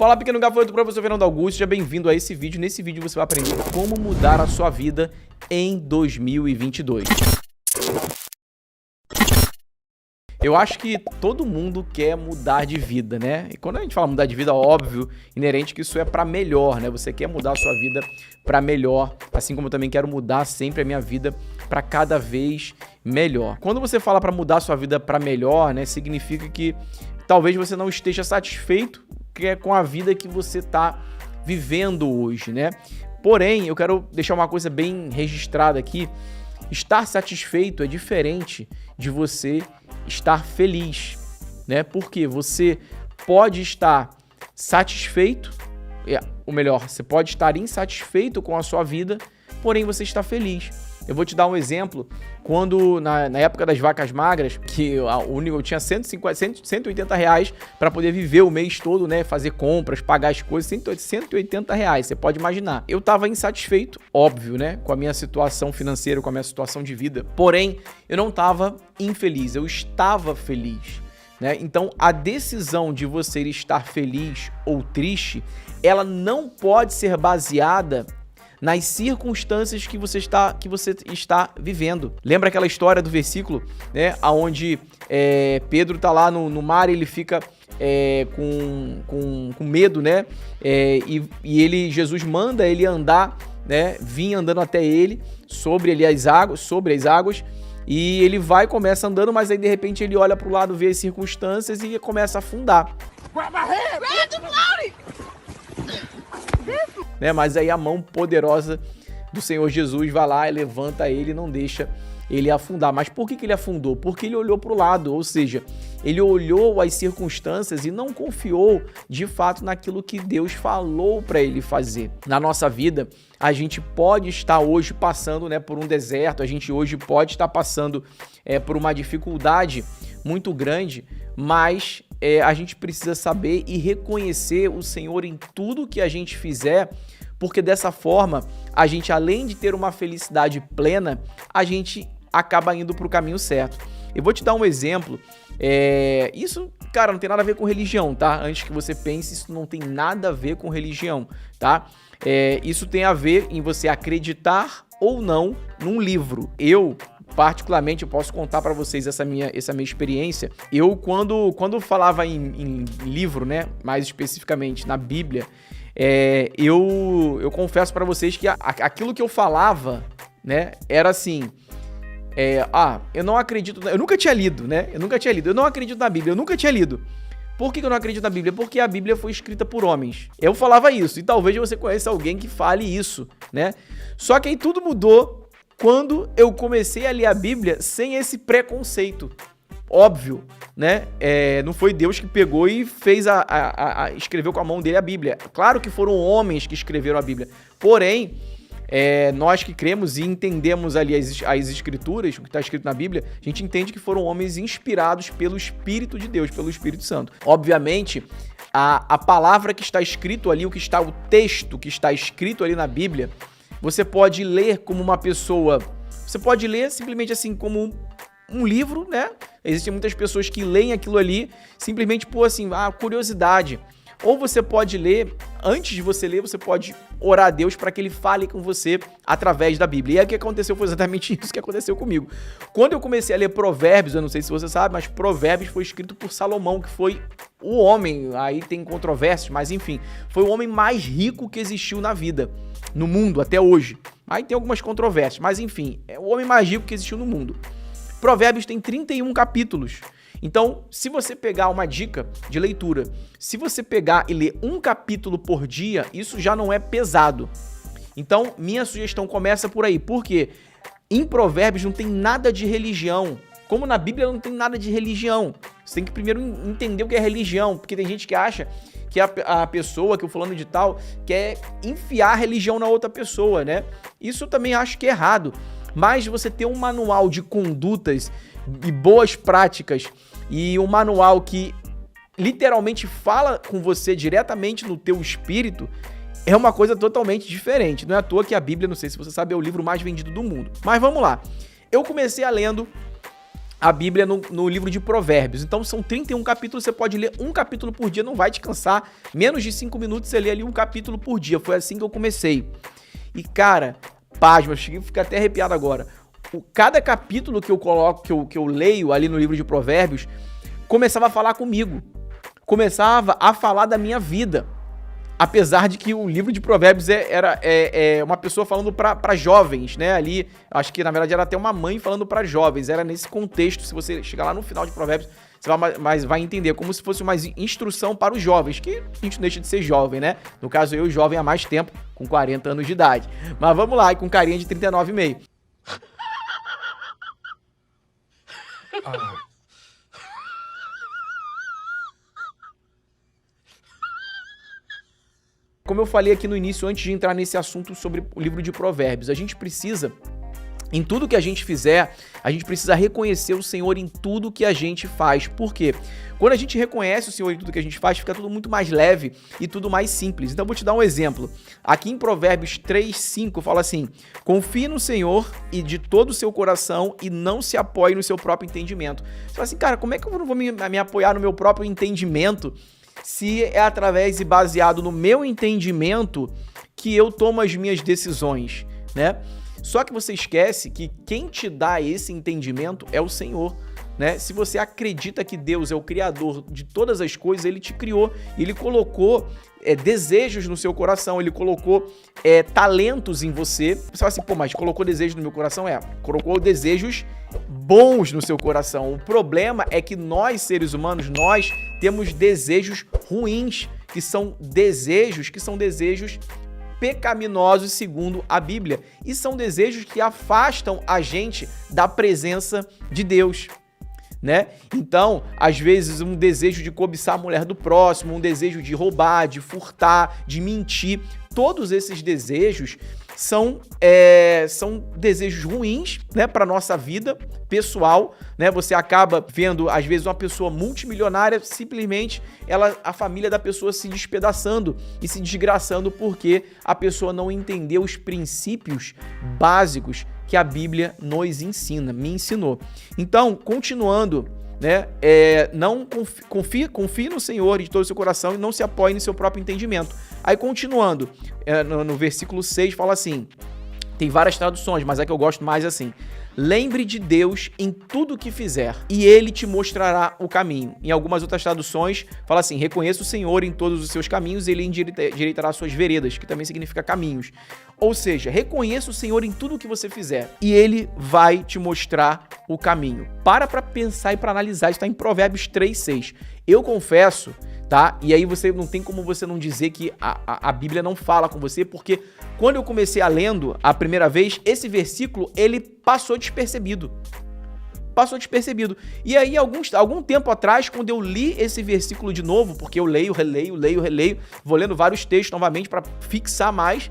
Fala, pequeno gafanhoto, professor Fernando Augusto, seja bem-vindo a esse vídeo. Nesse vídeo você vai aprender como mudar a sua vida em 2022. Eu acho que todo mundo quer mudar de vida, né? E quando a gente fala mudar de vida, óbvio, inerente que isso é para melhor, né? Você quer mudar a sua vida para melhor, assim como eu também quero mudar sempre a minha vida para cada vez melhor. Quando você fala para mudar a sua vida para melhor, né, significa que talvez você não esteja satisfeito com a vida que você está vivendo hoje, né? Porém, eu quero deixar uma coisa bem registrada aqui. Estar satisfeito é diferente de você estar feliz, né? Porque você pode estar satisfeito, ou melhor, você pode estar insatisfeito com a sua vida, porém você está feliz. Eu vou te dar um exemplo. Quando, na época das vacas magras, que eu tinha 180 reais para poder viver o mês todo, né? Fazer compras, pagar as coisas, 180 reais, você pode imaginar. Eu estava insatisfeito, óbvio, né? Com a minha situação financeira, com a minha situação de vida. Porém, eu não estava infeliz, eu estava feliz, né? Então, a decisão de você estar feliz ou triste, ela não pode ser baseada nas circunstâncias que você está vivendo. Lembra aquela história do versículo, né? Onde Pedro tá lá no mar e ele fica com medo, né? E Jesus manda ele andar, né? Vir andando até ele sobre as águas. E ele vai, começa andando, mas aí de repente ele olha pro lado, vê as circunstâncias e começa a afundar. Né? Mas aí a mão poderosa do Senhor Jesus vai lá e levanta ele e não deixa ele afundar. Mas por que ele afundou? Porque ele olhou para o lado, ou seja, ele olhou as circunstâncias e não confiou de fato naquilo que Deus falou para ele fazer. Na nossa vida, a gente pode estar hoje passando, né, por um deserto, a gente hoje pode estar passando por uma dificuldade muito grande, mas a gente precisa saber e reconhecer o Senhor em tudo que a gente fizer, porque dessa forma, a gente, além de ter uma felicidade plena, a gente acaba indo para o caminho certo. Eu vou te dar um exemplo. Isso, cara, não tem nada a ver com religião, tá? Antes que você pense, isso não tem nada a ver com religião, tá? Isso tem a ver em você acreditar ou não num livro. Particularmente, eu posso contar para vocês essa minha experiência. Eu, quando falava em livro, né, mais especificamente na Bíblia, eu confesso para vocês que aquilo que eu falava, né, era assim, eu não acredito, eu nunca tinha lido, né, eu não acredito na Bíblia, eu nunca tinha lido. Por que eu não acredito na Bíblia? Porque a Bíblia foi escrita por homens. Eu falava isso, e talvez você conheça alguém que fale isso, né, só que aí tudo mudou quando eu comecei a ler a Bíblia sem esse preconceito. Óbvio, né? Não foi Deus que pegou e fez escreveu com a mão dele a Bíblia. Claro que foram homens que escreveram a Bíblia. Porém, nós que cremos e entendemos ali as escrituras, o que está escrito na Bíblia, a gente entende que foram homens inspirados pelo Espírito de Deus, pelo Espírito Santo. Obviamente, a palavra que está escrito ali, o texto que está escrito ali na Bíblia, você pode ler como uma pessoa, você pode ler simplesmente assim como um livro, né? Existem muitas pessoas que leem aquilo ali simplesmente por assim, curiosidade. Ou você pode ler, antes de você ler, você pode orar a Deus para que ele fale com você através da Bíblia. E aí o que aconteceu foi exatamente isso que aconteceu comigo. Quando eu comecei a ler Provérbios, eu não sei se você sabe, mas Provérbios foi escrito por Salomão, que foi o homem, aí tem controvérsias, mas enfim, foi o homem mais rico que existiu na vida, no mundo até hoje. Aí tem algumas controvérsias, mas enfim, é o homem mais rico que existiu no mundo. Provérbios tem 31 capítulos. Então, se você pegar uma dica de leitura, se você pegar e ler um capítulo por dia, isso já não é pesado. Então, minha sugestão começa por aí, porque em Provérbios não tem nada de religião. Como na Bíblia não tem nada de religião. Você tem que primeiro entender o que é religião, porque tem gente que acha que a pessoa, que o fulano de tal, quer enfiar a religião na outra pessoa, né? Isso eu também acho que é errado. Mas você ter um manual de condutas e boas práticas e um manual que literalmente fala com você diretamente no teu espírito é uma coisa totalmente diferente. Não é à toa que a Bíblia, não sei se você sabe, é o livro mais vendido do mundo. Mas vamos lá. Eu comecei lendo a Bíblia no livro de Provérbios. Então são 31 capítulos, você pode ler um capítulo por dia, não vai te cansar. Menos de 5 minutos você lê ali um capítulo por dia. Foi assim que eu comecei. E cara, pasma, eu cheguei a ficar até arrepiado agora. Cada capítulo que eu coloco, que eu leio ali no livro de Provérbios, começava a falar comigo. Começava a falar da minha vida. Apesar de que o livro de Provérbios é uma pessoa falando para jovens, né? Ali, acho que na verdade era até uma mãe falando para jovens. Era nesse contexto, se você chegar lá no final de Provérbios, você vai entender como se fosse uma instrução para os jovens, que a gente não deixa de ser jovem, né? No caso, eu jovem há mais tempo, com 40 anos de idade. Mas vamos lá, e com carinha de 39,5. Como eu falei aqui no início, antes de entrar nesse assunto sobre o livro de Provérbios, a gente precisa, em tudo que a gente fizer, a gente precisa reconhecer o Senhor em tudo que a gente faz. Por quê? Quando a gente reconhece o Senhor em tudo que a gente faz, fica tudo muito mais leve e tudo mais simples. Então, eu vou te dar um exemplo. Aqui em Provérbios 3:5, fala assim: confie no Senhor e de todo o seu coração e não se apoie no seu próprio entendimento. Você fala assim, cara, como é que eu não vou me apoiar no meu próprio entendimento se é através e baseado no meu entendimento que eu tomo as minhas decisões, né? Só que você esquece que quem te dá esse entendimento é o Senhor, né? Se você acredita que Deus é o criador de todas as coisas, ele te criou, ele colocou desejos no seu coração, ele colocou talentos em você. Você fala assim, pô, mas colocou desejos no meu coração? Colocou desejos bons no seu coração. O problema é que nós, seres humanos, nós temos desejos ruins, que são desejos pecaminosos segundo a Bíblia. E são desejos que afastam a gente da presença de Deus, né? Então, às vezes, um desejo de cobiçar a mulher do próximo, um desejo de roubar, de furtar, de mentir, todos esses desejos são desejos ruins, né, para nossa vida pessoal, né? Você acaba vendo, às vezes, uma pessoa multimilionária, simplesmente a família da pessoa se despedaçando e se desgraçando porque a pessoa não entendeu os princípios básicos que a Bíblia nos ensina, me ensinou. Então, continuando, né, não confie no Senhor de todo o seu coração e não se apoie no seu próprio entendimento. Aí, continuando, no versículo 6 fala assim, tem várias traduções, mas a que eu gosto mais é assim: lembre de Deus em tudo que fizer e Ele te mostrará o caminho. Em algumas outras traduções fala assim: reconheça o Senhor em todos os seus caminhos e Ele endireitará suas veredas, que também significa caminhos. Ou seja, reconheça o Senhor em tudo que você fizer e Ele vai te mostrar o caminho. Para pensar e para analisar, isso está em Provérbios 3:6. Eu confesso, tá? E aí você não tem como você não dizer que a Bíblia não fala com você, porque quando eu comecei a lendo a primeira vez, esse versículo, ele passou despercebido. Passou despercebido. E aí, algum tempo atrás, quando eu li esse versículo de novo, porque eu leio, releio, vou lendo vários textos novamente para fixar mais,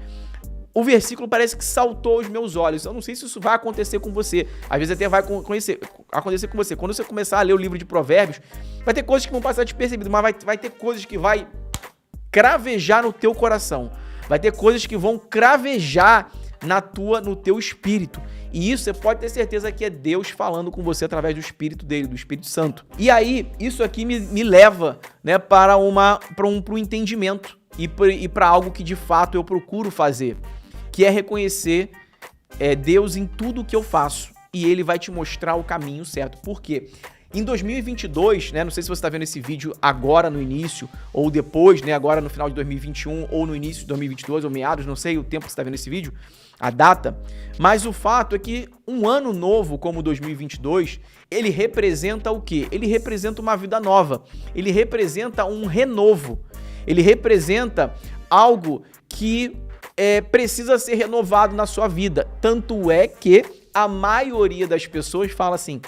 o versículo parece que saltou aos meus olhos. Eu não sei se isso vai acontecer com você. Às vezes até vai acontecer com você. Quando você começar a ler o livro de Provérbios, vai ter coisas que vão passar despercebidas, mas vai ter coisas que vai cravejar no teu coração. Vai ter coisas que vão cravejar no teu espírito. E isso você pode ter certeza que é Deus falando com você através do Espírito dele, do Espírito Santo. E aí, isso aqui me leva, né, para um entendimento e para algo que de fato eu procuro fazer, que é reconhecer Deus em tudo que eu faço. E Ele vai te mostrar o caminho certo. Por quê? Em 2022, né, não sei se você está vendo esse vídeo agora no início ou depois, né, agora no final de 2021 ou no início de 2022 ou meados, não sei o tempo que você está vendo esse vídeo, a data, mas o fato é que um ano novo como 2022, ele representa o quê? Ele representa uma vida nova, ele representa um renovo, ele representa algo que precisa ser renovado na sua vida, tanto é que a maioria das pessoas fala assim: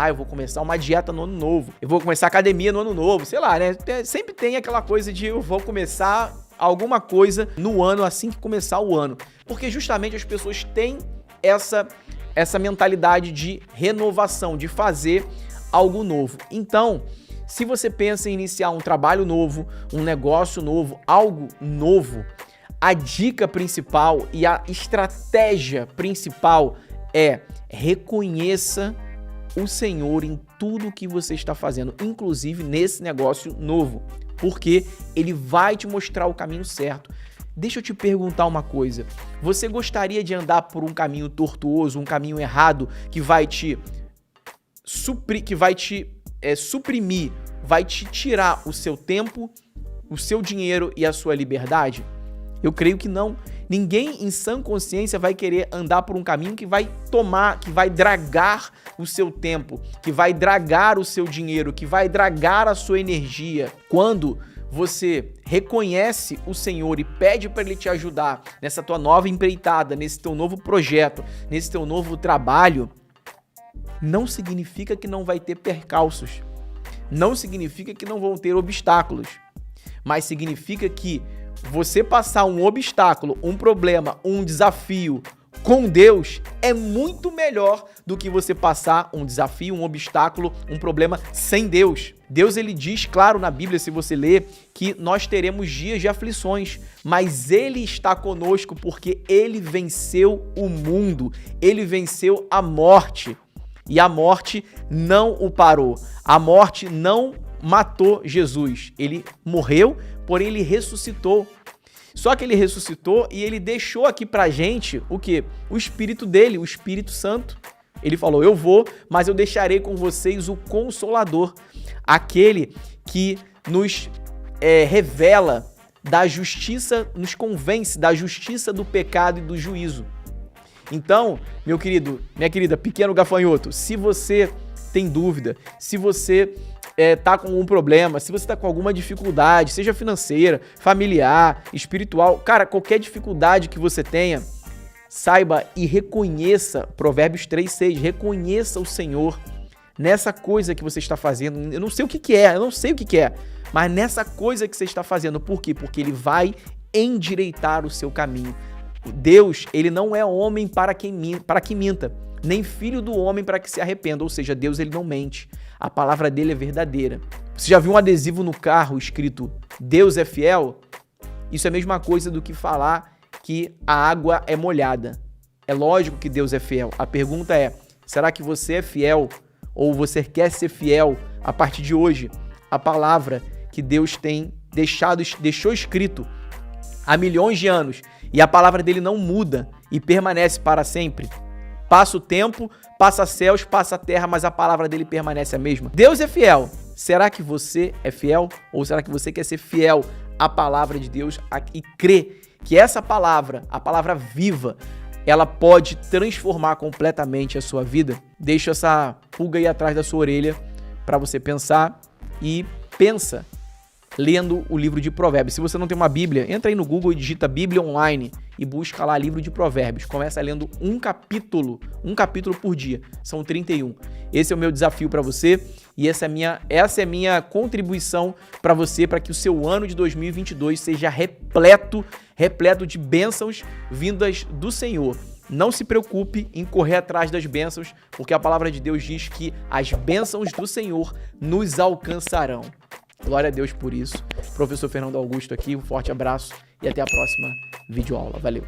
eu vou começar uma dieta no ano novo, eu vou começar academia no ano novo, sei lá, né? Sempre tem aquela coisa de eu vou começar alguma coisa no ano assim que começar o ano, porque justamente as pessoas têm essa mentalidade de renovação, de fazer algo novo. Então, se você pensa em iniciar um trabalho novo, um negócio novo, algo novo, a dica principal e a estratégia principal é: reconheça o Senhor em tudo que você está fazendo, inclusive nesse negócio novo, porque Ele vai te mostrar o caminho certo. Deixa eu te perguntar uma coisa. Você gostaria de andar por um caminho tortuoso, um caminho errado, que vai te suprimir, vai te tirar o seu tempo, o seu dinheiro e a sua liberdade? Eu creio que não. Ninguém em sã consciência vai querer andar por um caminho que vai dragar o seu tempo, que vai dragar o seu dinheiro, que vai dragar a sua energia. Quando você reconhece o Senhor e pede para Ele te ajudar nessa tua nova empreitada, nesse teu novo projeto, nesse teu novo trabalho, não significa que não vai ter percalços, não significa que não vão ter obstáculos, mas significa que você passar um obstáculo, um problema, um desafio com Deus é muito melhor do que você passar um desafio, um obstáculo, um problema sem Deus. Deus, ele diz, claro, na Bíblia, se você ler, que nós teremos dias de aflições, mas Ele está conosco porque Ele venceu o mundo, Ele venceu a morte. E a morte não o parou, a morte não matou Jesus. Ele morreu, porém Ele ressuscitou. Só que Ele ressuscitou e Ele deixou aqui pra gente o quê? O Espírito dele, o Espírito Santo. Ele falou, eu vou, mas eu deixarei com vocês o Consolador, aquele que nos revela da justiça, nos convence da justiça, do pecado e do juízo. Então, meu querido, minha querida, pequeno gafanhoto, se você tem dúvida, se você tá com algum problema, se você tá com alguma dificuldade, seja financeira, familiar, espiritual, cara, qualquer dificuldade que você tenha, saiba e reconheça, Provérbios 3:6, reconheça o Senhor nessa coisa que você está fazendo. Eu não sei o que é, mas nessa coisa que você está fazendo. Por quê? Porque Ele vai endireitar o seu caminho. Deus, Ele não é homem para que minta, nem filho do homem para que se arrependa. Ou seja, Deus, Ele não mente. A palavra dele é verdadeira. Você já viu um adesivo no carro escrito Deus é fiel? Isso é a mesma coisa do que falar que a água é molhada. É lógico que Deus é fiel. A pergunta é, será que você é fiel? Ou você quer ser fiel a partir de hoje? A palavra que Deus deixou escrito há milhões de anos e a palavra dele não muda e permanece para sempre. Passa o tempo, passa céus, passa terra, mas a palavra dele permanece a mesma. Deus é fiel. Será que você é fiel? Ou será que você quer ser fiel à palavra de Deus e crer que essa palavra, a palavra viva, ela pode transformar completamente a sua vida? Deixa essa pulga aí atrás da sua orelha para você pensar e pensa lendo o livro de Provérbios. Se você não tem uma Bíblia, entra aí no Google e digita Bíblia Online e busca lá livro de Provérbios. Começa lendo um capítulo por dia. São 31. Esse é o meu desafio para você e essa é a minha contribuição para você, para que o seu ano de 2022 seja repleto de bênçãos vindas do Senhor. Não se preocupe em correr atrás das bênçãos, porque a palavra de Deus diz que as bênçãos do Senhor nos alcançarão. Glória a Deus por isso. Professor Fernando Augusto aqui, um forte abraço e até a próxima videoaula. Valeu!